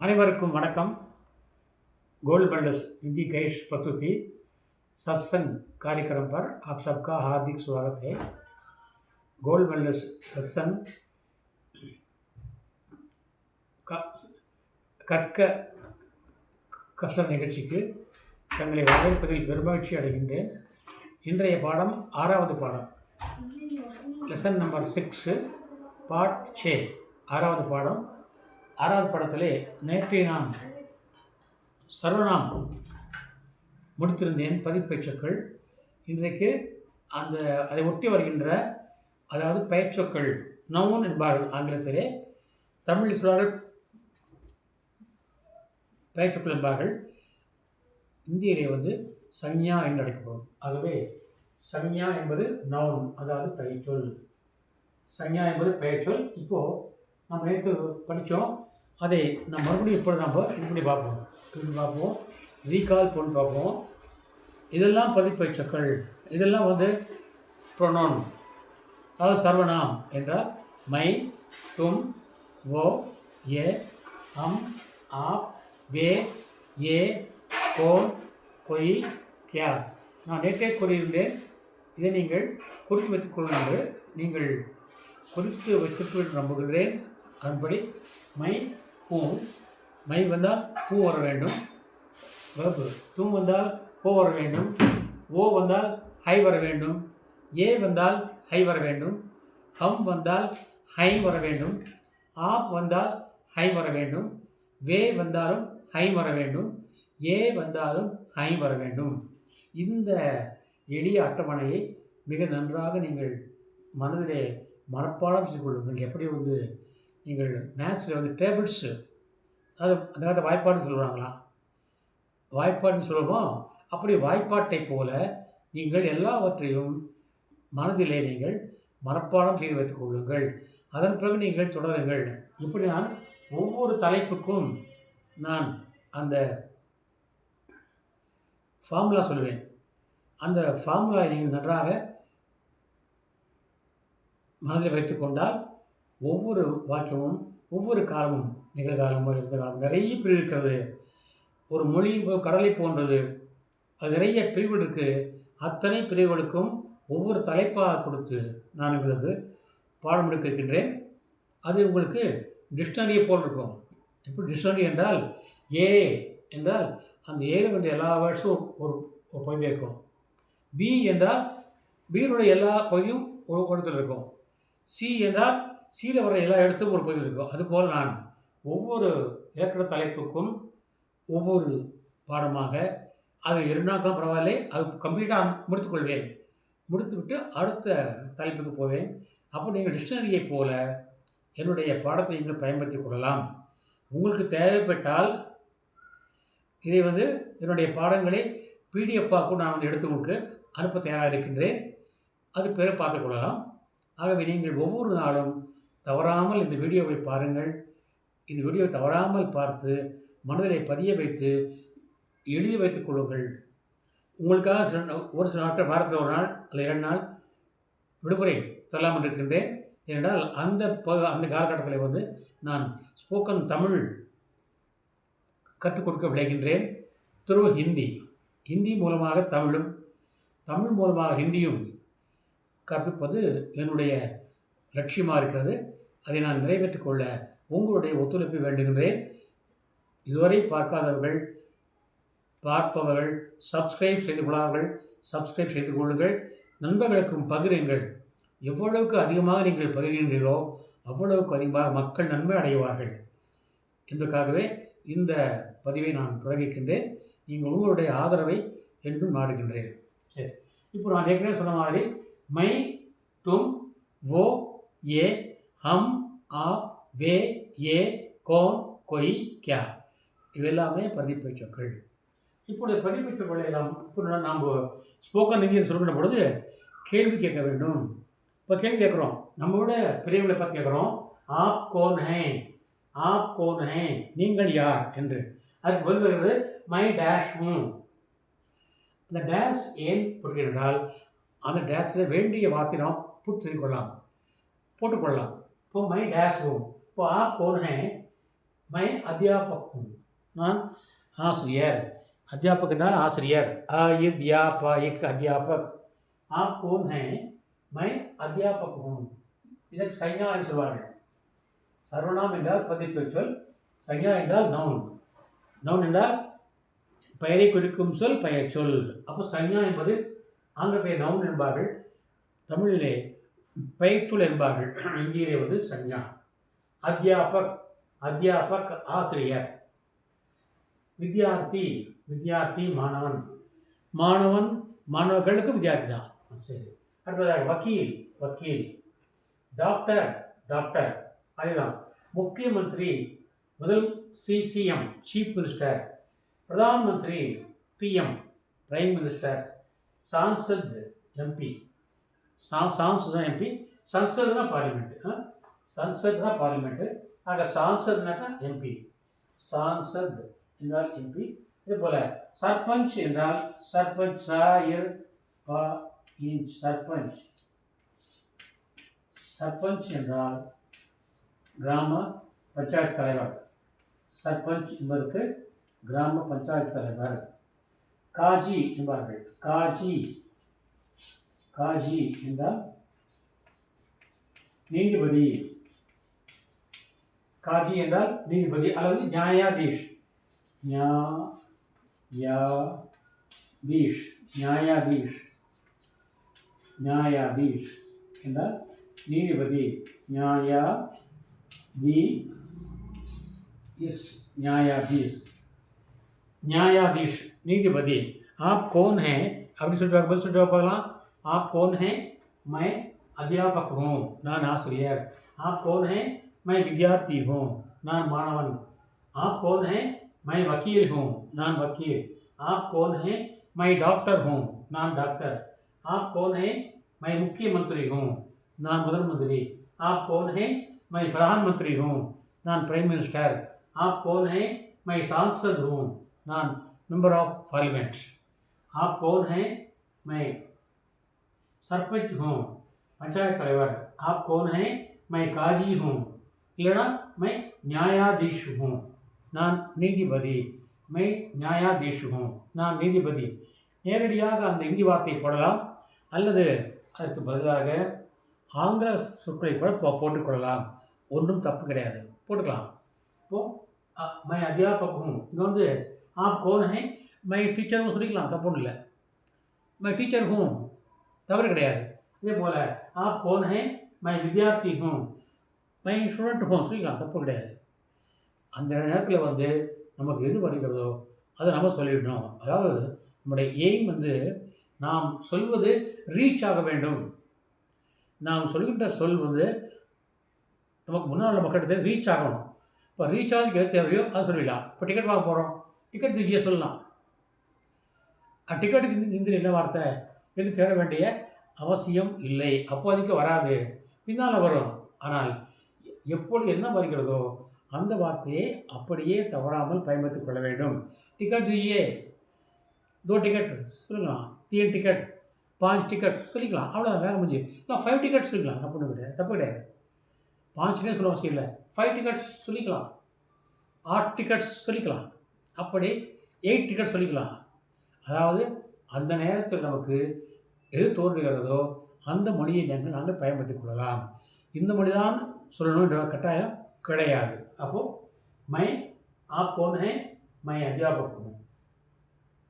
अनेवरुक्कुम वणक्कम gold medals Hindi gas प्रस्तुति सत्संग कार्यक्रम पर आप सबका हार्दिक स्वागत है। गोल्ड मेडल्स सत्संग கற்க கஷ்ட நிகழ்ச்சிக்கு தங்களை வரவேற்பதில் பெருமகிழ்ச்சி அடைகின்றேன். இன்றைய பாடம் ஆறாவது பாடம், லெசன் நம்பர் 6, பார்ட் 6, ஆறாவது பாடம். ஆறாவது பாடத்திலே நேற்று நான் சர்வநாம் முடித்திருந்தேன், பதிப்பெயர்ச்சொற்கள். இன்றைக்கு அதை ஒட்டி வருகின்ற, அதாவது பெயர்ச்சொற்கள், நவுன் என்பார்கள் ஆங்கிலத்திலே, தமிழ் சொல்வார்கள் பெயர்ச்சொற்கள் என்பார்கள், இந்தியிலே சஞ்ஞா என்று அழைக்கப்படும். ஆகவே சஞ்ஞா என்பது நவுன், அதாவது பெயர்ச்சொல். சஞ்ஞா என்பது பெயர்ச்சொல். இப்போது நம்ம நேற்று படித்தோம், அதை நம்ம மறுபடியும் இப்படி பார்ப்போம், ரீகால் போட்டு பார்ப்போம். இதெல்லாம் பதிப்பெயர்ச்சொற்கள். இதெல்லாம் ப்ரொனவுன், அதாவது சர்வநாம் என்றால் மை, தும், வோ, ஏ, ஹம், ஆப், வே, ஏ, கோன், கொய், கியா. நான் நேற்றே கூறியிருந்தேன், இதை நீங்கள் குறித்து வைத்துக் கொள்ளுங்கள். நீங்கள் குறித்து வைத்துக் நம்புகிறேன். அதன்படி மை, பூ. மை வந்தால் பூ வர வேண்டும். வேர்பு. தும் வந்தால் போ வர வேண்டும். ஓ வந்தால் ஹை வர வேண்டும். ஏ வந்தால் ஹை வர வேண்டும். ஹம் வந்தால் ஹை வர வேண்டும். ஆப் வந்தால் ஹை வர வேண்டும். வே வந்தாலும் ஹை வர வேண்டும். ஏ வந்தாலும் ஹை வர வேண்டும். இந்த எளிய அட்டவணையை மிக நன்றாக நீங்கள் மனதிலே மனப்பாடம் செய்து கொள்ளுங்கள். எப்படி நீங்கள் மேத்ஸில் டேபிள்ஸு, அதாவது வாய்ப்பாடு சொல்கிறாங்களாம், வாய்ப்பாடுன்னு சொல்லுவோம். அப்படி வாய்ப்பாட்டை போல நீங்கள் எல்லாவற்றையும் மனதிலே நீங்கள் மனப்பாடம் செய்து வைத்துக் கொள்ளுங்கள். அதன் பிறகு நீங்கள் தொடருங்கள். இப்படி நான் ஒவ்வொரு தலைப்புக்கும் நான் அந்த ஃபார்முலா சொல்லுவேன். அந்த ஃபார்முலாவை நீங்கள் நன்றாக மனதில் வைத்துக்கொண்டால் ஒவ்வொரு வாக்கியமும், ஒவ்வொரு காலமும், நிகழ்காலமோ இருந்த காலம், நிறைய பிரிவு இருக்கிறது. ஒரு மொழி கடலை போன்றது, அது நிறைய பிரிவுகள் இருக்குது. அத்தனை பிரிவுகளுக்கும் ஒவ்வொரு தலைப்பாக கொடுத்து நான் உங்களுக்கு பாடம் எடுக்க இருக்கின்றேன். அது உங்களுக்கு டிக்ஷனரியை போல் இருக்கும். எப்படி டிக்ஷனரி என்றால், ஏ என்றால் அந்த ஏழு வேண்டிய எல்லா வேர்ட்ஸும் ஒரு பகுதியில் இருக்கும். பி என்றால் பியினுடைய எல்லா பகுதியும் ஒரு இடத்துல இருக்கும். சி என்றால் சியில் வர எல்லா இடத்துக்கும் ஒரு பகுதியில் இருக்கும். அதுபோல் நான் ஒவ்வொரு இலக்கண தலைப்புக்கும் ஒவ்வொரு பாடமாக, அது 2 நாட்களும் பரவாயில்லை, அது கம்ப்ளீட்டாக முடித்துக்கொள்வேன். முடித்துவிட்டு அடுத்த தலைப்புக்கு போவேன். அப்போ நீங்கள் டிக்ஷனரியை போல என்னுடைய பாடத்தை நீங்கள் பயன்படுத்தி கொள்ளலாம். உங்களுக்கு தேவைப்பட்டால் இதை என்னுடைய பாடங்களை பிடிஎஃபாக நான் எடுத்து உங்களுக்கு அனுப்ப தயாராக இருக்கின்றேன். அது பிறகு பார்த்துக்கொள்ளலாம். ஆகவே நீங்கள் ஒவ்வொரு நாளும் தவறாமல் இந்த வீடியோவை பாருங்கள். இந்த வீடியோவை தவறாமல் பார்த்து மனதிலே பதிய வைத்து எழுதி வைத்துக் கொள்ளுங்கள். உங்களுக்காக ஒரு சில நாட்கள், வாரத்தில் ஒரு நாள் அல்ல 2 நாள் விடுமுறை சொல்லாமல் இருக்கின்றேன். ஏனென்றால் அந்த காலகட்டத்தில் நான் ஸ்போக்கன் தமிழ் கற்றுக் கொடுக்க விளைகின்றேன். த்ரூ ஹிந்தி மூலமாக தமிழும், தமிழ் மூலமாக ஹிந்தியும் கற்பிப்பது என்னுடைய லட்சியமாக இருக்கிறது. அதை நான் நிறைவேற்றிக் கொள்ள உங்களுடைய ஒத்துழைப்பை வேண்டுகின்றேன். இதுவரை பார்க்காதவர்கள், பார்ப்பவர்கள் சப்ஸ்கிரைப் செய்து கொள்ளார்கள், சப்ஸ்கிரைப் செய்து கொள்ளுங்கள். நண்பர்களுக்கும் பகிருங்கள். எவ்வளவுக்கு அதிகமாக நீங்கள் பகிர்கின்றீர்களோ அவ்வளவுக்கு அதிகமாக மக்கள் நன்மை அடைவார்கள் என்பதற்காகவே இந்த பதிவை நான் தொடங்கிக்கின்றேன். நீங்கள் உங்களுடைய ஆதரவை என்றும் நாடுகின்றேன். சரி, இப்போ நான் ஏற்கனவே சொன்ன மாதிரி மை, தும், வோ, ஏ, ஹம், ஆப், வே, ஏ, கோன், கொய், கியா, இவெல்லாமே பதிப்பெயர்ச்சொற்கள். இப்பொழுது பதிப்பெயர்ச்சொற்களை இப்போ நாம் ஸ்போக்கன் இங்கிலீஷ் சொல்கிற பொழுது கேள்வி கேட்க வேண்டும். இப்போ கேள்வி கேட்குறோம், நம்மளோட பெரியவங்களை பார்த்து கேட்குறோம், ஆப் கோன் ஹே, ஆப் கோன் ஹே, நீங்கள் யார் என்று. அதுக்கு பதில் வருகிறது மை டேஷ் ஹூ. அந்த டேஷ் ஏன் போட்டுக்கிறால் அந்த டேஷில் வேண்டிய வார்த்தை நாம் போட்டுக்கொள்ளலாம். இப்போ மை டேஷ் ஹூ. இப்போ ஆப் கோன் ஹே, मैं अध्यापक हूँ நான் ஆசிரியர் अध्यापक என்றால் ஆசிரியர் अध्यापक अध्यापक आप कौन हैं मैं अध्यापक हूँ இதற்கு சையா என்று சொல்வார்கள் சர்வநாம் என்றால் பதிப்பு சொல் சையா என்றால் நவுன் நவுன் என்றால் பெயரை குறிக்கும் சொல் பெயர் சொல் அப்போ சையா என்பது ஆங்கிலத்தில் நவுன் என்பார்கள் தமிழிலே பெயர்ச்சொல் என்பார்கள் இந்தியிலே வந்து சையா அத்தியாபக் அத்தியாபக் ஆசிரியர் வித்யார்த்தி வித்யார்த்தி மாணவன் மாணவன் மாணவர்களுக்கு வித்யார்த்தி தான் சரி அடுத்ததாக வக்கீல் வக்கீல் டாக்டர் டாக்டர் அதுதான் முக்கியமந்திரி முதல் CM chief minister Pradhan Mantri PM prime minister Sansad MP Sansad தான் எம்பி சன்சத்னா பார்லிமெண்ட்டு சன்சத்னா பார்லிமெண்ட்டு ஆக சான்சத்னாக்கா எம்பி சான்சத் என்றால் எம்பி இதுபோல் சர்பஞ்ச் என்றால் சர்பஞ்ச் சாயிர் பா இன்ச் சர்பஞ்ச் சர்பஞ்ச் என்றால் கிராம பஞ்சாயத்து தலைவர் சர்பஞ்ச் என்பதற்கு கிராம பஞ்சாயத்து தலைவர் காஜி என்பார்கள் காஜி காஜி என்றால் நீதிபதி காஜி என்றால் நீதிபதி அல்லது நியாயாதீஷ் நியாயாதீஷ் நியாயாதீஷ் நியாயாதீஷ் என்றால் நீதிபதி न्यायाधीश न्यायाधीश நீதிபதி आप कौन हैं அப்படி சொல்லிட்டு பதில் சொல்லிட்டு பார்க்கலாம் आप कौन हैं मैं अध्यापक हूँ நான் ஆசிரியர் आप कौन हैं मैं विद्यार्थी हूँ நான் மாணவன் आप कौन हैं मैं वकील हूँ நான் वकील आप कौन हैं मैं डॉक्टर हूँ நான் डॉक्टर आप कौन हैं मैं मुख्यमंत्री हूँ நான் முதல் மந்திரி आप कौन हैं मैं प्रधानमंत्री हूँ நான் प्राइम मिनिस्टर आप कौन हैं मैं सांसद हूँ நான் मेंबर ऑफ पार्लियामेंट आप कौन हैं मैं सरपंच हूँ पंचायत தலைவர் आप कौन हैं मैं काजी हूँ இல்லைனா मैं न्यायाधीश हूँ நான் நீதிபதி मैं न्यायाधीश हूँ நான் நீதிபதி நேரடியாக அந்த இந்தி வார்த்தையை போடலாம் அல்லது அதற்கு பதிலாக ஆங்கில சொற்களை கூட போட்டுக்கொள்ளலாம் ஒன்றும் தப்பு கிடையாது போட்டுக்கலாம் இப்போது मैं अध्यापक हूँ இங்கே வந்து आप कौन हैं मैं टीचर हूँ சொல்லிக்கலாம் தப்பு ஒன்றும் இல்லை मैं टीचर हूँ தவறு கிடையாது இதே போல் आप कौन हैं मैं विद्यार्थी हूँ मैं स्टूडेंट हूँ சொல்லிக்கலாம் தப்பு கிடையாது அந்த நேரத்தில் வந்து நமக்கு எது வருகிறதோ அதை நம்ம சொல்லிடணும் அதாவது நம்முடைய எய்ம் வந்து நாம் சொல்வது ரீச் ஆக வேண்டும் நாம் சொல்கின்ற சொல் வந்து நமக்கு முன்னால் உள்ள மக்கள்கிட்ட ரீச் ஆகணும் இப்போ ரீச் ஆகிறதுக்கு எது தேவையோ அதை சொல்லிடலாம் இப்போ டிக்கெட் வாங்க போகிறோம் டிக்கெட் ஈஸியாக சொல்லலாம் டிக்கெட்டுக்கு ஹிந்தியில் என்ன வார்த்தை என்று தேட வேண்டிய அவசியம் இல்லை அப்போதைக்கு வராது பின்னால் வரும் ஆனால் எப்பொழுது என்ன வருகிறதோ அந்த வார்த்தையை அப்படியே தவறாமல் பயன்படுத்திக் கொள்ள வேண்டும் டிக்கெட் दीजिए दो टिकट சொல்லிக்கலாம் 3 टिकट 5 टिकट சொல்லிக்கலாம் அவ்வளோதான் வேலை முடிஞ்சு இல்லை 5 टिकट சொல்லிக்கலாம் தப்பு கிடையாது 5 சொல்ல அவசியம் இல்லை 5 टिकट சொல்லிக்கலாம் 8 टिकट சொல்லிக்கலாம் அப்படி 8 टिकट சொல்லிக்கலாம் அதாவது அந்த நேரத்தில் நமக்கு எது தோன்றுகிறதோ அந்த மொழியை நாங்கள் பயன்படுத்திக் கொள்ளலாம் இந்த மொழி தான் சொல்லணுன்ற கட்டாயம் கிடையாது அப்போது मैं आप कौन हैं मैं अध्यापक हूँ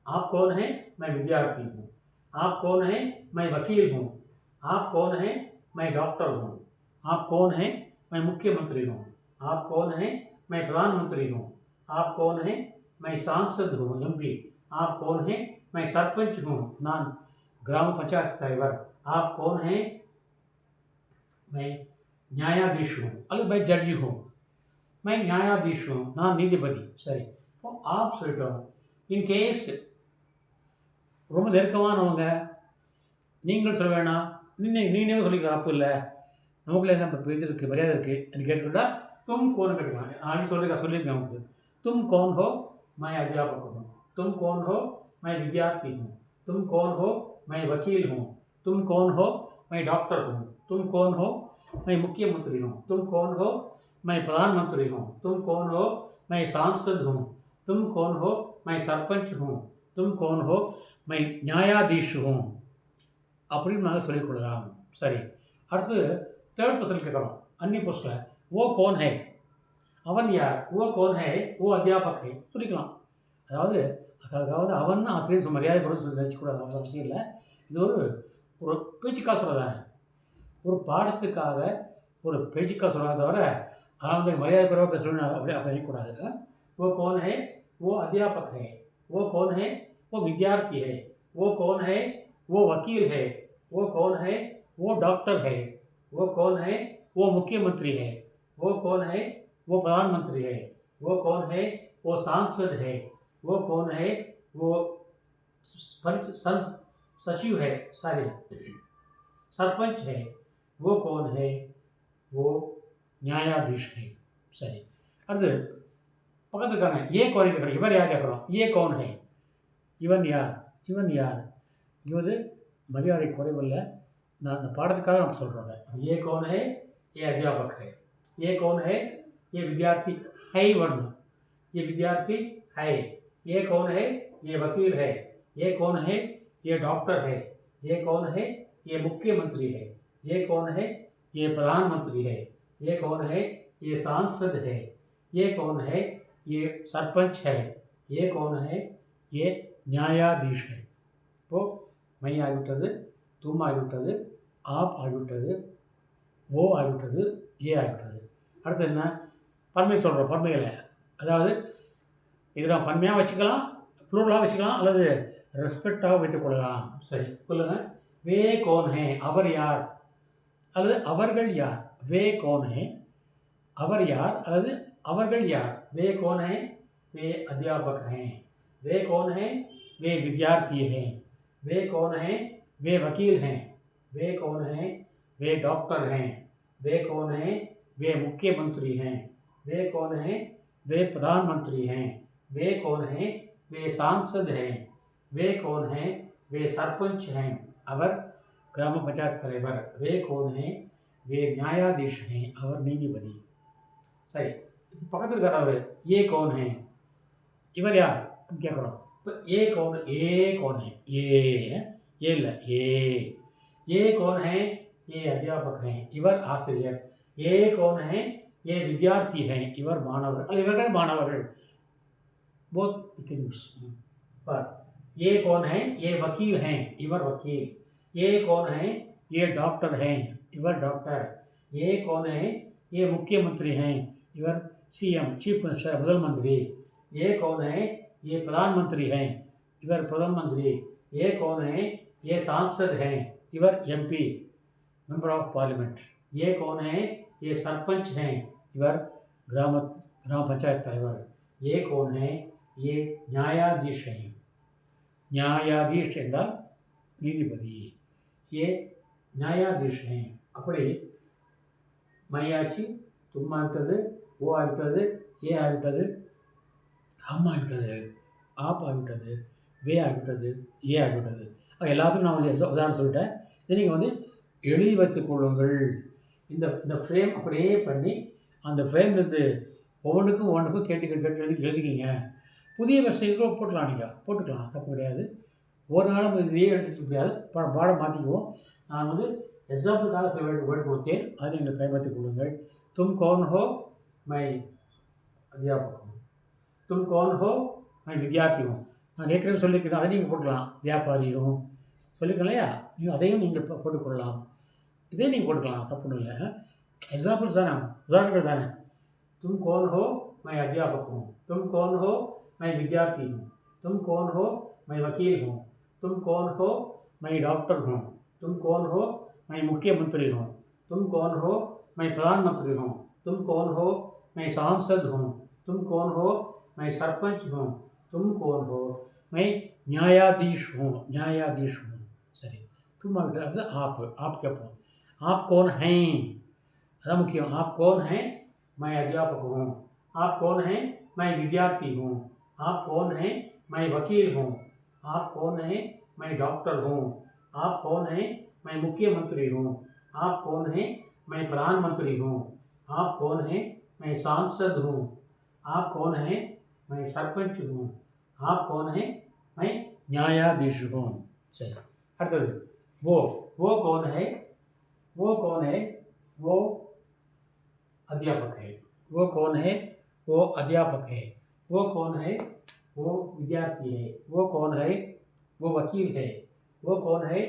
आप कौन हैं मैं विद्यार्थी हूँ आप कौन हैं मैं वकील हूँ आप कौन हैं मैं डॉक्टर हूँ आप कौन हैं मैं मुख्यमंत्री हूँ आप कौन हैं मैं प्रधानमंत्री हूँ आप कौन हैं मैं सांसद हूँ एमपी आप कौन हैं मैं सरपंच हूँ नान ग्राम पंचायत தலைவர் आप कौन हैं मैं न्यायाधीश हूँ अगर मैं जज हूँ मैं न्यायाधीश हूँ நான் நீதிபதி சரி இப்போ आप சொல்லிட்டோம் இன்கேஸ் ரொம்ப நெருக்கமானவங்க நீங்கள் சொல்ல வேணாம் நீனே சொல்லிக்கிற தப்பு இல்லை நமக்குள்ள என்ன இது இருக்குது மரியாதை இருக்குது என்று கேட்டுக்கிட்டால் தும் கோன் கேட்கலாம் நான் சொல்லியிருக்கேன் நமக்கு तुम कौन हो मैं अध्यापक हूँ तुम कौन हो मैं विद्यार्थी हूँ तुम कौन हो मैं वकील हूँ तुम कौन हो मैं डॉक्टर हूँ तुम कौन हो मैं मुख्यमंत्री हूँ तुम कौन हो मैं प्रधानमंत्री हूँ तुम कौन हो मैं सांसद हूँ. तुम कौन हो? मैं सरपंच हूँ. तुम कौन हो? मैं न्यायाधीश हूँ. அப்படின்னு நாங்கள் சொல்லிக் கொடுக்கலாம். சரி, அடுத்து தேர்ட் பர்சன் கேட்குறோம். அன்னி போஸ்டில் ஓ கோன் ஹே, அவன் யார்? ஓ கோன் ஹே, ஓ அத்தியாபக் ஹே சொல்லிக்கலாம். அதாவது அதாவது அவன் ஆசிரியர் மரியாதை கூட சொல்லி வச்சுக்கூடாது, அவசியம் இல்லை. இது ஒரு ஒரு பேச்சுக்காக சொல்லதானே, ஒரு பாடத்துக்காக ஒரு பேச்சுக்காக சொல்லாத தவிர அவங்க மரியாதை குறைவாக பேசணும்னு அப்படி நினைக்கக்கூடாது. वो कौन है? वो अध्यापक है. वो कौन है? वो विद्यार्थी है. वो कौन है? वो वकील है. वो कौन है? वो डॉक्टर है. वो कौन है? वो मुख्यमंत्री है. वो कौन है? वो प्रधानमंत्री है. वो कौन है? वो सांसद है. वो कौन है? वो सचिव है, सारे सरपंच है. वो कौन है? वो न्यायाधीश है. சரி, அடுத்து பக்கத்தில் இருக்காங்க ஏ கோன் கேட்குறோம். இவர் யார் கேட்குறோம்? ஏ கோன் ஹே, இவன் யார்? இவன் யார்? இது மரியாதை குறைவில்லை, நான் அந்த பாடத்துக்காக நம்ம சொல்கிறோங்க. ஏ கோன் ஹே, ये अध्यापक है. ये कौन है? ये विद्यार्थी है ही वर्ण. ये विद्यार्थी है. ये कौन है? ये वकील है. ये कौन है? ये डॉक्टर है. ये कौन है? ये मुख्यमंत्री है. ये कौन है? ये प्रधानमंत्री है. ये कौन है? ये सांसद है. ये कौन है? ये सरपंच है. ये कौन है? ये न्यायाधीश है. तो मैं ஆகிவிட்டது, तुम ஆகிவிட்டது, आप ஆகிவிட்டது, वो ஆகிவிட்டது, ஏ ஆகிவிட்டது. அடுத்து என்ன? பன்மை சொல்கிறோம். பன்மைகளை அதாவது இது நம்ம பன்மையாக வச்சுக்கலாம், ப்ளூரலாக வச்சுக்கலாம், அல்லது ரெஸ்பெக்டாக வைத்துக்கொள்ளலாம். சரி, சொல்லுங்கள். வே கோன் ஹே, அவர் யார்? அல்லது அவர்கள் யார்? வே கோன் ஹே, அவர் யார் அல்லது அவர்கள் யார்? वे कौन हैं? वे अध्यापक हैं. वे कौन हैं? वे विद्यार्थी हैं. वे कौन हैं? वे वकील हैं. वे कौन हैं? वे डॉक्टर हैं. वे कौन हैं? वे मुख्यमंत्री हैं. वे कौन हैं? वे प्रधानमंत्री हैं. वे कौन हैं? वे सांसद हैं. वे कौन हैं? वे सरपंच हैं. அவர் கிராம பஞ்சாயத்து தலைவர். वे कौन हैं? वे न्यायाधीश हैं. அவர் நீதிபதி. சரி, பக்கத்தில் இருக்கிறவர் ஏ कौन है, இவர் யார் கேட்குறோம். இப்போ ஏ कौन, ஏ कौन है, ஏ இல்லை, ஏ कौन है? ये अध्यापक हैं, இவர் ஆசிரியர். ஏ कौन है? ये विद्यार्थी हैं, இவர் மாணவர், இவர்கள் மாணவர்கள். बहुत पर ये कौन है? ये वकील हैं, इवर वकील. ये कौन है? ये डॉक्टर हैं, इवर डॉक्टर. ये कौन है? ये मुख्यमंत्री हैं, इवर सीएम चीफ मिनिस्टर முதல் मंत्री. ये कौन है? ये प्रधानमंत्री हैं, इवर प्रधानमंत्री. ये कौन है? ये सांसद हैं, इवर एमपी मेंबर ऑफ पार्लियामेंट. ये कौन है? ये सरपंच हैं, इवर ग्राम पंचायत தலைவர். ये कौन है? ये न्यायाधीश हैं. न्यायाधीश என்றால் நீதிபதி. ये न्यायाधीश हैं. அப்படி மையாச்சு, தும் ஆகிட்டது, ஓ ஆகிட்டது, ஏ ஆகிட்டது, ஹம் ஆகிட்டது, ஆப் ஆகிட்டது, வே ஆகிட்டது, ஏ ஆகிவிட்டது. எல்லாத்துக்கும் நான் வந்து உதாரணம் சொல்லிட்டேன். இதை நீங்கள் வந்து எழுதி வைத்துக் கொள்ளுங்கள். இந்த ஃப்ரேம் அப்படியே பண்ணி அந்த ஃப்ரேம்லேருந்து ஒவ்வொன்றுக்கும் கேட்டு எழுதிக்கிங்க. புதிய விஷயங்களும் போட்டுக்கலாம், நீங்கள் போட்டுக்கலாம், தப்பு கிடையாது. ஒரு நாளும் இதையே எடுத்துக்க முடியாது, பாடம் மாற்றிக்குவோம். நான் வந்து எக்ஸாம்பிளுக்காக சில வேர்டு கொடுத்தேன், அதை நீங்கள் பயன்படுத்திக் கொள்ளுங்கள். तुम कौन हो? मैं अध्यापक हूँ. तुम कौन हो? मैं विद्यार्थी हूँ. நான் ஏற்கனவே சொல்லியிருக்கிறேன், அதை நீங்கள் போட்டுக்கலாம். வியாபாரியும் சொல்லியிருக்கேன் இல்லையா, நீங்கள் அதையும் நீங்கள் போட்டுக்கொள்ளலாம். இதே நீங்கள் போட்டுக்கலாம், தப்பு ஒன்றும் இல்லை. எக்ஸாம்பிள்ஸ் தானே, உதாரணங்கள் தானே. तुम कौन हो? मैं अध्यापक हूँ. तुम कौन हो? मैं विद्यार्थी हूँ. तुम कौन हो? मैं वकील हूँ. तुम कौन हो? मैं डॉक्टर हूँ. तुम कौन हो? मैं मुख्यमंत्री हूँ. तुम कौन हो? मैं प्रधानमंत्री हूँ. तुम कौन हो? मैं सांसद हूँ. तुम कौन हो? मैं सरपंच हूँ. तुम कौन हो? मैं न्यायाधीश हूँ. न्यायाधीश हूँ. सही, तुम अगर आप क्या बोल, आप कौन हैं? अदा मुख्य, आप कौन हैं? मैं अध्यापक हूँ. आप कौन हैं? मैं विद्यार्थी हूँ. आप कौन हैं? मैं वकील हूँ. आप कौन हैं? मैं डॉक्टर हूँ. आप कौन हैं? मैं मुख्यमंत्री हूँ. आप कौन हैं? मैं प्रधानमंत्री हूँ. आप कौन हैं? मैं सांसद हूँ. आप कौन है, मैं सरपंच हूँ. आप कौन है, मैं न्यायाधीश हूँ. சரி, அடுத்தது वो कौन है, वो कौन है, वो अध्यापक है. वो कौन है, वो अध्यापक है. वो कौन है, वो विद्यार्थी है. वो कौन है, वो वकील है. वो कौन है,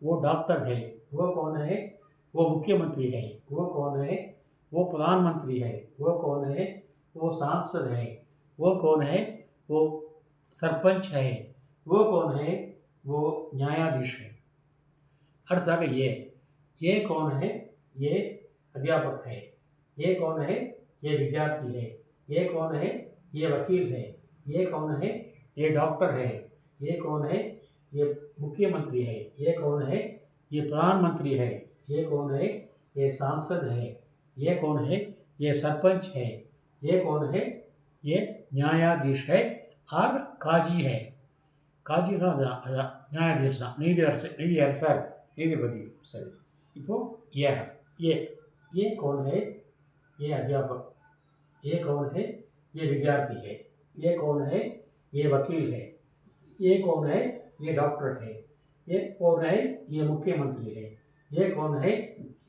वो डॉक्टर है. वो कौन है, वो मुख्यमंत्री है. वो कौन है, वो प्रधानमंत्री है. वो कौन है, वो सांसद है. वो कौन है, वो सरपंच है. वो कौन है, वो न्यायाधीश है. அடுத்ததாக ये कौन है, ये अध्यापक है. ये कौन है, ये विद्यार्थी है. ये कौन है, ये वकील है. ये कौन है, ये डॉक्टर है. ये कौन है, ये मुख्यमंत्री है. ये कौन है, ये प्रधानमंत्री है. ये कौन है, ये सांसद है. ये कौन है, ये सरपंच है. ये कौन है, ये न्यायाधीश है और काजी है. காஜினா அதான் நியாயாதீஷ் தான், நீதியரசர், நீதிபதி. சரி, இப்போது ये कौन है, ये अध्यापक. ये कौन है, ये विद्यार्थी है. ये कौन है, ये वकील है. ये कौन है, ये डॉक्टर है. ये कौन है, ये मुख्यमंत्री है. ये कौन है,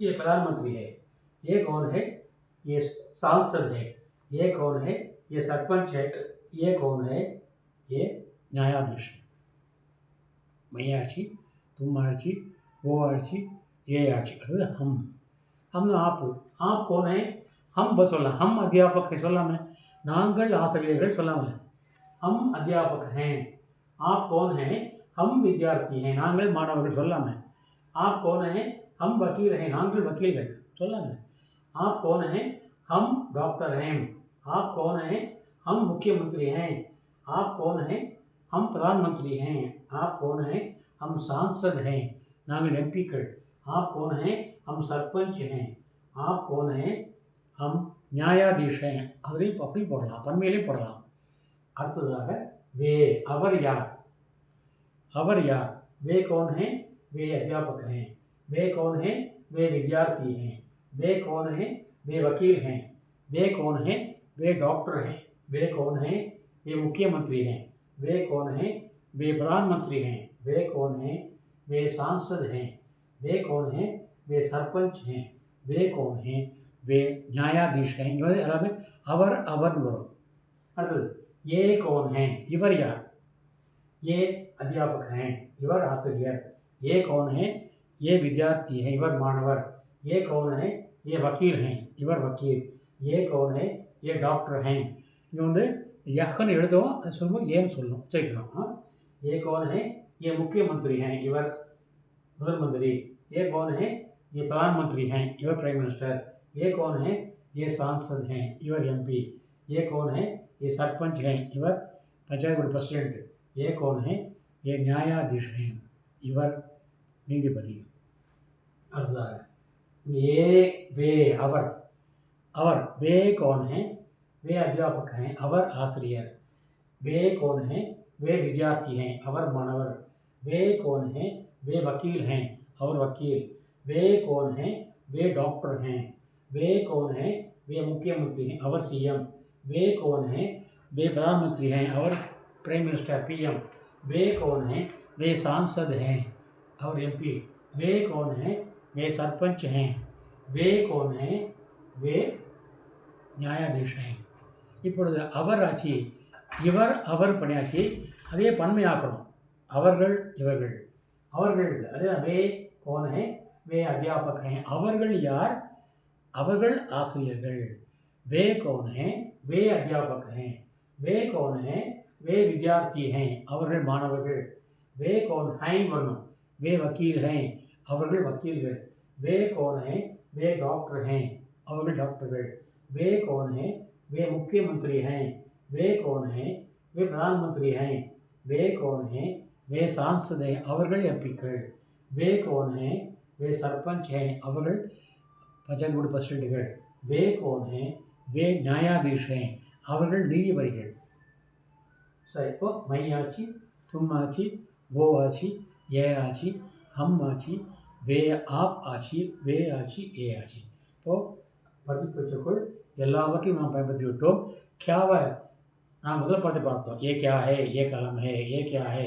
ये प्रधानमंत्री है. ये कौन है, ये सांसद है. ये कौन है, ये सरपंच है. ये कौन है, ये न्यायाधीश है. मैं आची, तुम आची, वो आची, ये आची. अरे हम आप कौन है, हम बस சொல்லலாம். हम अध्यापक है சொல்லாமல், நாங்கள் ஆசிரியர்கள் சொல்லாமல். हम अध्यापक हैं. आप कौन हैं, हम विद्यार्थी हैं. நாங்கள் மாணவர்கள் சொல்லாமல். आप कौन हैं, हम वकील हैं. நாங்கள் वकीलகள் சொல்லாமல். आप कौन हैं, हम डॉक्टर हैं. आप कौन हैं, हम मुख्यमंत्री हैं. आप कौन हैं, हम प्रधानमंत्री हैं. आप कौन हैं, हम सांसद हैं. நாங்கள் எம்பிக்கள். आप कौन हैं, हम सरपंच हैं. आप कौन हैं, हम न्यायाधीश हैं. அதையும் அப்படி போடலாம், பன்மையிலே போடலாம். அடுத்ததாக அவர் यार. वे कौन हैं, वे अध्यापक हैं. वे कौन हैं, वे विद्यार्थी हैं. वे कौन हैं, वे वकील हैं. वे कौन हैं, वे डॉक्टर हैं. वे कौन हैं, वे मुख्यमंत्री हैं. वे कौन हैं, वे प्रधानमंत्री हैं. वे कौन हैं, वे सांसद हैं. वे कौन हैं, वे सरपंच हैं. वे कौन हैं, वे न्यायाधीश हैं. அதாவது அவர்னு வரும். அடுத்தது ये कौन हैं, இவர் யார். ये अध्यापक हैं, इवर आचार्य. ये कौन है, ये विद्यार्थी है, इवर मानवर. ये कौन है, ये वकील हैं, इवर वकील. ये कौन है, ये डॉक्टर हैं. இங்கே வந்து யக்கன்னு எழுதுவோம், அது சொல்லும்போது ஏன்னு சொல்லணும், உச்சரிக்கணும். ये कौन है, ये मुख्यमंत्री हैं, इवर प्रधानमंत्री. ये कौन है, ये प्रधानमंत्री हैं, इवर प्राइम मिनिस्टर. ये कौन है, ये सांसद हैं, इवर एमपी. ये कौन है, ये सरपंच हैं, इवर पंचायत बोर्ड प्रेसिडेंट. ये कौन है, ये न्यायाधीश हैं, इवर நீதிபதி. அடுத்ததாக அவர் वे कौन हैं, वे अध्यापक हैं, अवर आचार्य. वे कौन हैं, वे विद्यार्थी हैं, अवर मानवर. वे कौन हैं, वे वकील हैं, और वकील. वे कौन हैं, वे डॉक्टर हैं. वे कौन हैं, वे मुख्यमंत्री हैं, अवर सीएम. वे कौन हैं, वे प्रधानमंत्री हैं, और प्राइम मिनिस्टर पीएम. वे कौन हैं, वे सांसद हैं और एमपी. वे कौन हैं, वे सरपंच हैं. वे कौन हैं, वे न्यायाधीश हैं. இப்பொழுது அவர் ஆட்சி, இவர் அவர் பணியாட்சி, அதே பன்மையாக்கணும். அவர்கள் இவர்கள். அவர்கள் அதே वे कौन है, वे अध्यापक हैं. அவர்கள் யார், அவர்கள் ஆசிரியர்கள். वे कौन हैं, वे अध्यापक हैं. वे कौन हैं, वे विद्यार्थी हैं, அவர்கள் மாணவர்கள். वे कौन हैं வரணும். वे वकील हैं, அவர்கள் वकीलகள். वे कौन हैं, वे डॉक्टर हैं, அவர்கள் டாக்டர்கள். वे कौन हैं, वे मुख्यमंत्री हैं. वे कौन हैं, वे प्रधानमंत्री हैं. वे कौन हैं, वे सांसद हैं, அவர்கள் எம்பிக்கள். वे कौन हैं, वे सरपंच हैं, அவர்கள் पंचायत बोर्ड प्रेसिडेंटகள். वे कौन हैं, वे न्यायाधीश हैं, அவர்கள் நீதிபதிகள். சரி, இப்போ மை ஆட்சி, तुम ஆட்சி, वो ஆட்சி, ये ஆட்சி, हम ஆட்சி, वे आप ஆட்சி, वे ஆட்சி, ஏ ஆட்சி. இப்போது பதிப்புக்குள் எல்லாவற்றையும் நாம் பயன்படுத்தி விட்டோம். क्याவை நான் முதல் பாடத்தை பார்த்தோம். ये क्या है, ये कलम है, ये क्या है,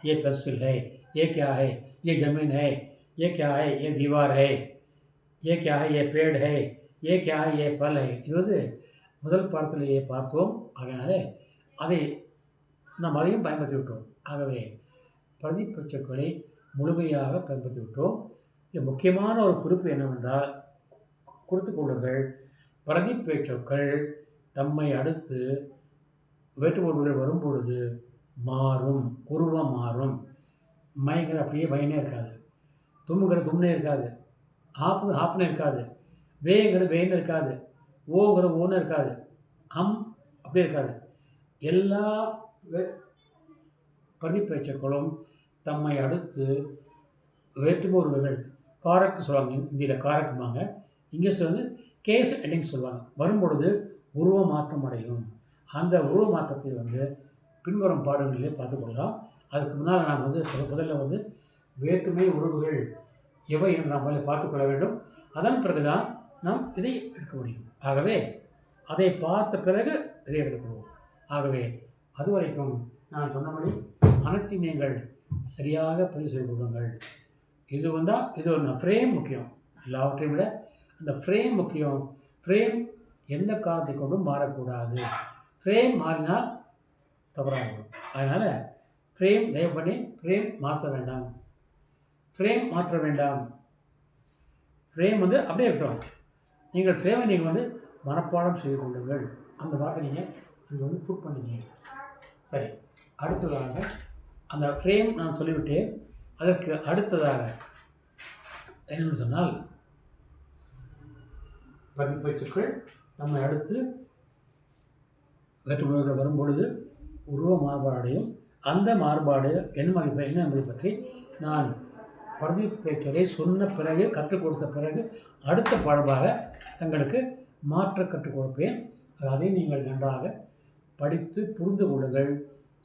ये पेंसिल है, ये क्या है, ये ज़मीन है, ये क्या है, ये दीवार है, ये क्या है, ये पेड़ है, ये क्या है, ये फल है. இது வந்து முதல் பாடத்திலேயே பார்த்தோம். அதனாலே அதை நாம் அதையும் பயன்படுத்தி விட்டோம். ஆகவே பிரதிபெயர் சொற்களை முழுமையாக பயன்படுத்தி விட்டோம். இது முக்கியமான ஒரு குறிப்பு என்னவென்றால் குறித்து கொள்ளுங்கள். பிரதிபெயர் சொற்கள் தம்மை அடுத்து வேற்றுப்பொருள்கள் வரும்பொழுது மாறும், உருவம் மாறும். மைங்கிற அப்படியே மைனே இருக்காது, தும்முங்கிற தும்னே இருக்காது, ஆப்புன்னு இருக்காது, வேங்கிறது வேன்னு இருக்காது, ஓங்கிறது ஓன்னு இருக்காது, அப்படியே இருக்காது. எல்லா பிரதிபெயர் சொற்களும் தம்மை அடுத்து வேற்றுப்பொருள்கள் காரக்கு சொல்லுவாங்க. இந்தியில் காரக்குமாங்க, இங்கிலீஷில் வந்து கேஸ் எண்டிங் சொல்லுவாங்க. வரும்பொழுது உருவ மாற்றம் அடையும். அந்த உருவ மாற்றத்தை வந்து பின்வரும் பாடங்களிலே பார்த்துக்கொள்ளலாம். அதுக்கு முன்னால் நாம் வந்து முதல்ல வந்து வேற்றுமை உறவுகள் எவை என்று நாம் முதல்ல பார்த்துக்கொள்ள வேண்டும். அதன் பிறகு தான் நாம் இதை எடுக்க முடியும். ஆகவே அதை பார்த்த பிறகு இதை எடுத்துக்கொள்வோம். ஆகவே அதுவரைக்கும் நான் சொன்னபடி அனைத்தையும் நீங்கள் சரியாக பதிவு செய்து கொள்ளுங்கள். இது வந்தால் இது ஒன்று ஃப்ரேம் முக்கியம். எல்லாவற்றையும் விட அந்த ஃப்ரேம் முக்கியம். ஃப்ரேம் எந்த காரணத்தை கொண்டும் மாறக்கூடாது. ஃப்ரேம் மாறினால் தவறாகும். அதனால் ஃப்ரேம் தயவு பண்ணி ஃப்ரேம் மாற்ற வேண்டாம். ஃப்ரேம் வந்து அப்படியே இருக்கணும். நீங்கள் ஃப்ரேமை நீங்கள் வந்து மனப்பாடம் செய்து கொள்ளுங்கள். அந்த வார்த்தை நீங்கள் இங்கே வந்து புட் பண்ணிங்க. சரி, அடுத்ததாக அந்த ஃப்ரேம் நான் சொல்லிவிட்டேன். அதற்கு அடுத்ததாக என்னென்னு சொன்னால் பிரதிபெயர் சொற்கள் நம்மை அடுத்து வேற்றுமைகள் வரும்பொழுது உருவ மாறுபாடையும் அந்த மாறுபாடு என்ன என்பதை பற்றி நான் பிரதிபெயர் சொல்லை சொன்ன பிறகு கற்றுக் கொடுத்த பிறகு அடுத்த பாடமாக தங்களுக்கு மாற்ற கற்றுக் கொடுப்பேன். அதை நீங்கள் நன்றாக படித்து புரிந்து கொள்ளுங்கள்.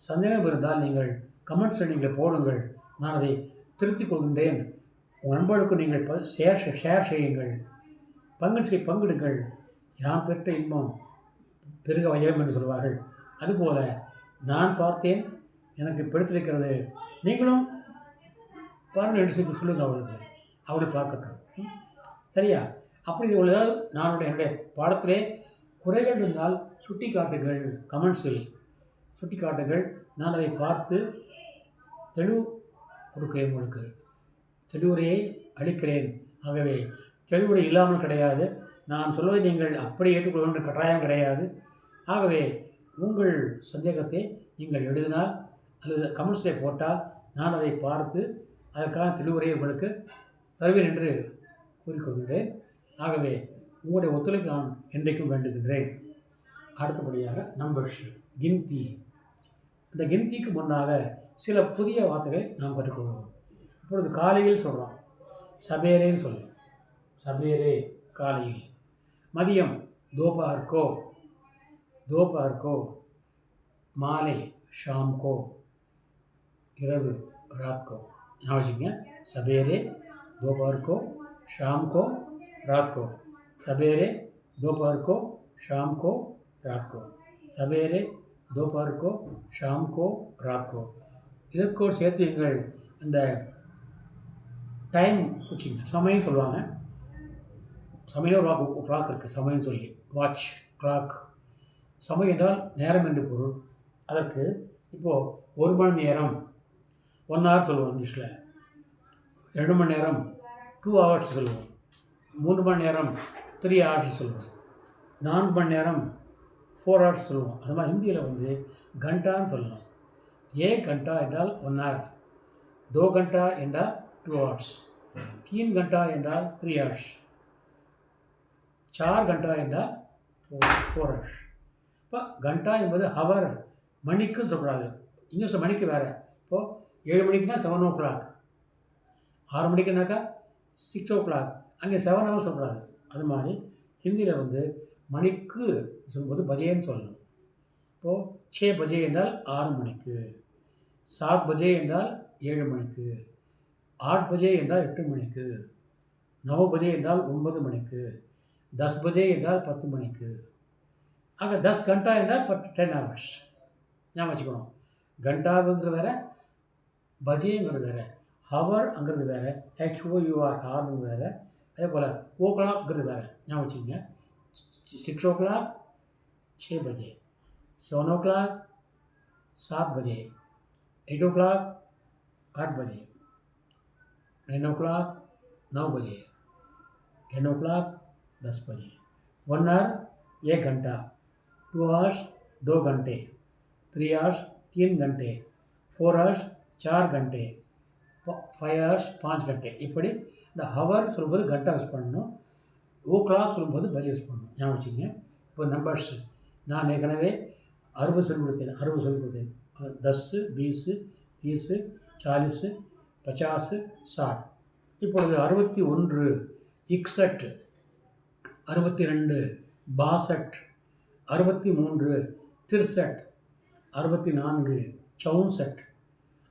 சந்தேகம் இருந்தால் நீங்கள் கமெண்ட்ஸில் நீங்கள் போடுங்கள். நான் அதை திருத்திக் கொள்கின்றேன். உங்கள் நண்பர்களுக்கு நீங்கள் ஷேர் செய்யுங்கள், பங்கிடுங்கள். யான் பெற்ற இன்பம் பெருக வயம் என்று சொல்வார்கள். அதுபோல் நான் பார்த்தேன், எனக்கு பிடித்திருக்கிறது, நீங்களும் பாருங்கள் என்று சொல்லுங்கள். அவர்களை பார்க்கட்டும். சரியா? அப்படி உள்ளதால் என்னுடைய பாடத்திலே குறைகள் இருந்தால் சுட்டி காட்டுங்கள், கமெண்ட்ஸில் சுட்டி காட்டுங்கள். நான் அதை பார்த்து தெளிவு கொடுக்கிறேன். உங்களுக்கு தெளிவுரையை அளிக்கிறேன். ஆகவே தெளிவுரை இல்லாமல் கிடையாது. நான் சொல்வதை நீங்கள் அப்படி ஏற்றுக்கொள்ள வேண்டிய கட்டாயம் கிடையாது. ஆகவே உங்கள் சந்தேகத்தை நீங்கள் எழுதினால் அல்லது கமெண்ட்ஸில் போட்டால் நான் அதை பார்த்து அதற்கான தெளிவுரையை உங்களுக்கு தருவேன் என்று கூறிக்கொள்கின்றேன். ஆகவே உங்களுடைய ஒத்துழைப்பு நான் என்றைக்கும் வேண்டுகின்றேன். அடுத்தபடியாக நம்பர்ஸ், கின்தி. இந்த கின்திக்கு முன்னாக சில புதிய வார்த்தைகளை நாம் கற்றுக்கொள்வோம். இப்பொழுது காலையில் சொல்கிறோம், சபேரேன்னு சொல்லுவோம். சபேரே காலையில். மதியம் दोपहर को, மாலை ஷாம் கோ, இரவு ராத் கோ. ஞாபகம், சபேரே दोपहर को, शाम को, रात को. सवेरे दोपहर को, शाम को, रात को. सवेरे दोपहर को, शाम को, रात को. இதற்கோடு சேர்த்து நீங்கள் இந்த டைம் வச்சுங்க. சமயம் சொல்லுவாங்க. சமயம் ஒரு கிளாக் இருக்குது, சமயம் சொல்லி வாட்ச், கிளாக். சமயம் என்றால் நேரம் என்று பொருள். அதற்கு இப்போது 1 மணி நேரம் 1 hour சொல்லுவோம் இங்கிலீஷில். 2 மணி நேரம் 2 hours சொல்லுவோம். 3 மணி நேரம் 3 hours சொல்லுவோம். 4 மணி நேரம் 4 hours சொல்லுவோம். அது மாதிரி ஹிந்தியில் வந்து கண்டான்னு சொல்லணும். 1 घंटा என்றால் 1 hour, 2 घंटा என்றால் 2 hours, 3 घंटा என்றால் 3 hours, 4 घंटा என்றால் 4 hours. இப்போ கண்டா என்பது ஹவர், மணிக்கு சொல்லக்கூடாது. இங்கிலீஷில் மணிக்கு வேறு. இப்போது 7 மணிக்குனா 7 o'clock, 6 மணிக்குனாக்கா 6 o'clock. அங்கே 7 hours சொல்லக்கூடாது. அது மாதிரி ஹிந்தியில் வந்து மணிக்கு சொல்லும்போது பஜேன்னு சொல்லணும். இப்போது 6 பஜே என்றால் 6 மணிக்கு, 7 பஜே என்றால் 7 மணிக்கு, 8 பஜே என்றால் 8 மணிக்கு, 9 பஜே என்றால் 9 மணிக்கு, 10 பஜே என்றால் 10 மணிக்கு. ஆக 10 घंटा என்றால் 10 hours ஞாபகம் வச்சுக்கணும். கண்டாங்கிறது வேறு, பஜேங்கிறது வேறு, ஹவர்ங்கிறது வேறு, HOUR ஹார்ங்கிறது வேறு, அதே போல் ஓ கிளாக்ங்கிறது வேறு ஞாபகம் வச்சுக்கோங்க. 6 o'clock 6 बजे, 7 o'clock 7 बजे, 8 o'clock 8 बजे, 9 o'clock 9 बजे, 10 o'clock 10 बजे. 1 hour 1 घंटा, 2 hours 2 घंटे, 3 hours 3 घंटे, 4 hours 4 घंटे, 5 hours 5 घंटे. இப்படி இந்த ஹவர் சொல்லும்போது கண்டா யூஸ் பண்ணணும், ஓ கிளாக் சொல்லும்போது பஜே யூஸ் பண்ணணும் ஞாபகம் வச்சுங்க. இப்போ நம்பர்ஸ் நான் ஏற்கனவே 60 சொல்லிக் கொடுத்தேன். 10, 20, 30, 40, 50, 60. இப்பொழுது 61 61, 62 62, 63 63, 64 64, 65 65, 66 66,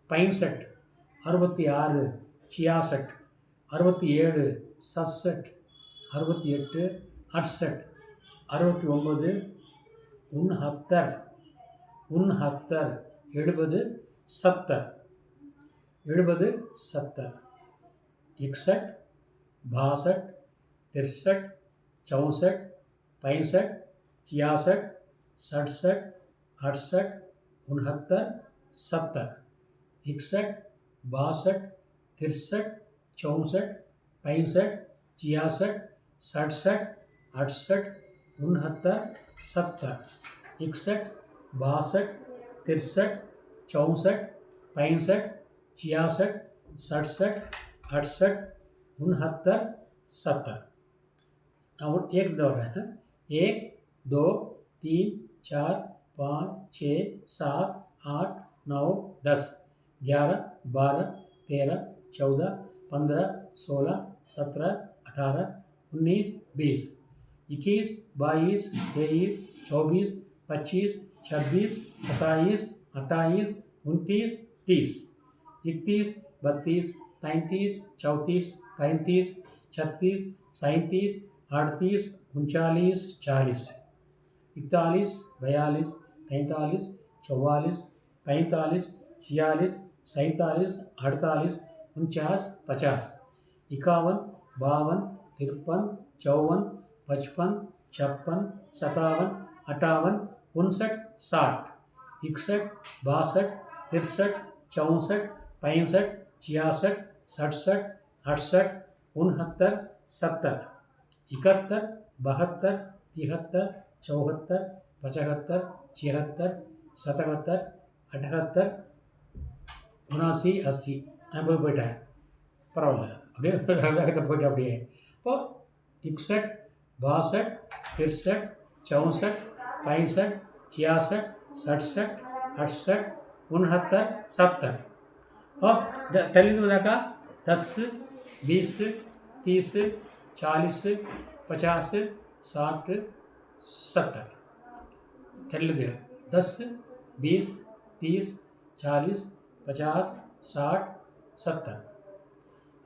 67 67, 68 68, 69 69 69, 70 70 70 70, 61 62 63 64 65 66 67 68 69 70, 61 62 63 64 65 66 67 68 69 70, 61 62 63 64 65 66 67 68 69 70. now एक दौर है 1 2 3 4 5 6 7 8 9 10 11 12 13 14 15 16 17 18 19 20 21 22 23 24 25 26 27 28 29 30 31 32 33 34 35 36 37 38 39 40 41 42 43 44 45 46 47 48 49 50 51 52 53 54 55 56 57 58 59 60 61 62 63 64 65 66 67 68 69 70, 71 72 73 74 75 76 77 78 79 80 50 போயிட்டேன். பரவாயில்ல, அப்படியே வேகத்தை போயிட்டு அப்படியே. இப்போது 61 62 63 64 65 66 67 68 69 70. अब टेलिंग में देखा 10 20 30 40 50 60 70. टेलिंग 10 20 30 40 50 60 70.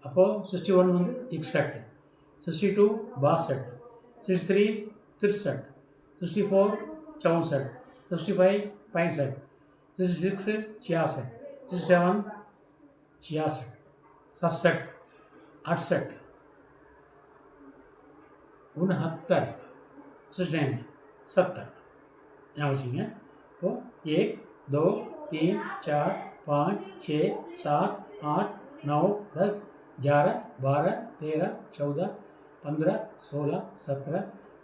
அப்போ 61 வந்து 61, 62 62, 63 63, 64 64, 65 65, 66 66, 67 66, 67 68 69 69 70. ஞாபகம் வச்சுங்க. இப்போது 1 2 3 4 5 6 7 8 9 10 11 12 13 14 15 16 17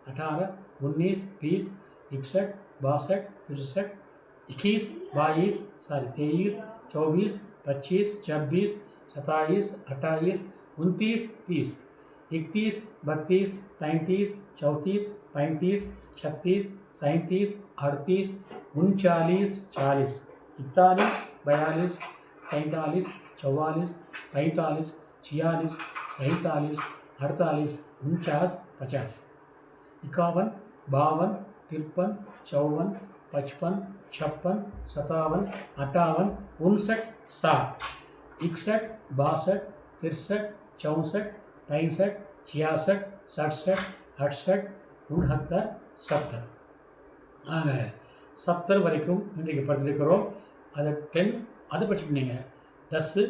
18 19 20 61 62 63 21 22 23 24 25 26 27 28 29 30 31 32 33 34 35 36 37 38 39 40 41 42 43 44 45 46 47 48 49 50, 51 52 53 54 55 56 57 58 59 60, 61 62 63 64 65 66 67 67 68 69 70. ஆக 70 வரைக்கும் இன்றைக்கு படித்திருக்கிறோம். அது 10 அது படிச்சுட்டீங்க. 10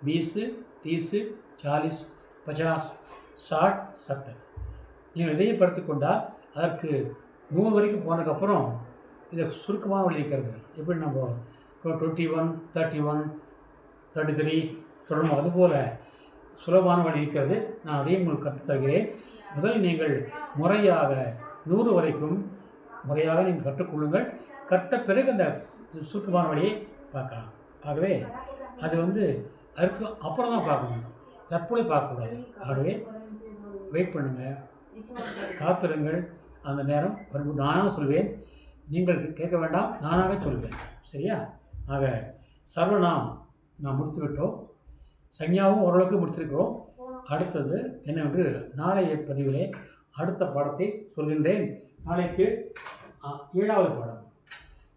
20 30 40 50 60 70. நீங்கள் இதையும் படித்து கொண்டால் அதற்கு 100 வரைக்கும் போனதுக்கப்புறம் இதை சுருக்கமாக எழுதிக்கிறது. எப்படி நம்ம 21 31 33 சொல்லணும், அதுபோல் சுலபமான வழி இருக்கிறது. நான் அதையும் உங்களுக்கு கற்றுத் தருகிறேன். முதல் நீங்கள் முறையாக 100 வரைக்கும் முறையாக நீங்கள் கற்றுக்கொள்ளுங்கள். கற்ற பிறகு அந்த சுருக்கமான வழியை பார்க்கலாம். ஆகவே அது அதற்கு அப்புறம் தான் பார்க்கணும், தற்போது பார்க்கக்கூடாது. ஆகவே வெயிட் பண்ணுங்கள், காத்திருங்கள். அந்த நேரம் வரும்போது நானாக சொல்வேன், நீங்கள் கேட்க வேண்டாம், நானாக சொல்வேன். சரியா? ஆக சர்வநாம் நாம் முடித்துவிட்டோம். சஞ்ஞாவும் ஓரளவுக்கு முடித்திருக்கிறோம். அடுத்தது என்னவென்று நாளைய பதிவிலே அடுத்த பாடத்தை சொல்கின்றேன். நாளைக்கு 7வது பாடம்,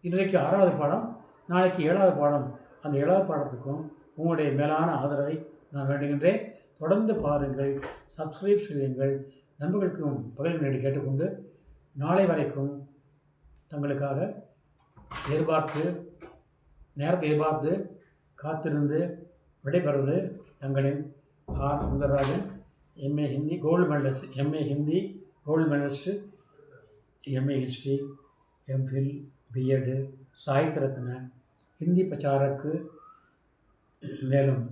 இன்றைக்கு 6வது பாடம், நாளைக்கு 7வது பாடம். அந்த 7வது பாடத்துக்கும் உங்களுடைய மேலான ஆதரவை நான் வேண்டுகின்றேன். தொடர்ந்து பாருங்கள், சப்ஸ்கிரைப் செய்யுங்கள், நண்பர்களுக்கும் பகிர்ந்து கேட்டுக்கொண்டு நாளை வரைக்கும் தங்களுக்காக நேரத்தை எதிர்பார்த்து காத்திருந்து விடைபெறுவது தங்களின் R. Sundararajan, MA Hindi gold medalist, MA Hindi gold medalist, MA history, MPhil, BEd, Sahitya Ratna, Hindi प्रचारक, மேலும்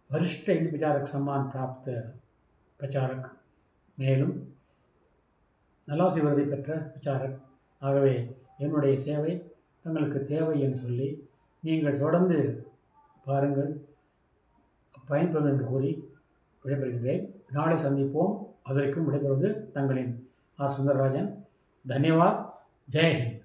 वरिष्ठ हिंदी प्रचारक सम्मान प्राप्त प्रचारक, மேலும் நல்லாசி விருதை பெற்ற பிரச்சாரக். ஆகவே என்னுடைய சேவை தங்களுக்கு தேவை என்று சொல்லி நீங்கள் தொடர்ந்து பாருங்கள், பயன்பெறும் என்று கூறி விடைபெறுகின்றேன். நாளை சந்திப்போம். அதுவரைக்கும் விடைபெறுவது தங்களின் ஆர். சுந்தரராஜன். धन्यवाद. जय हिंद.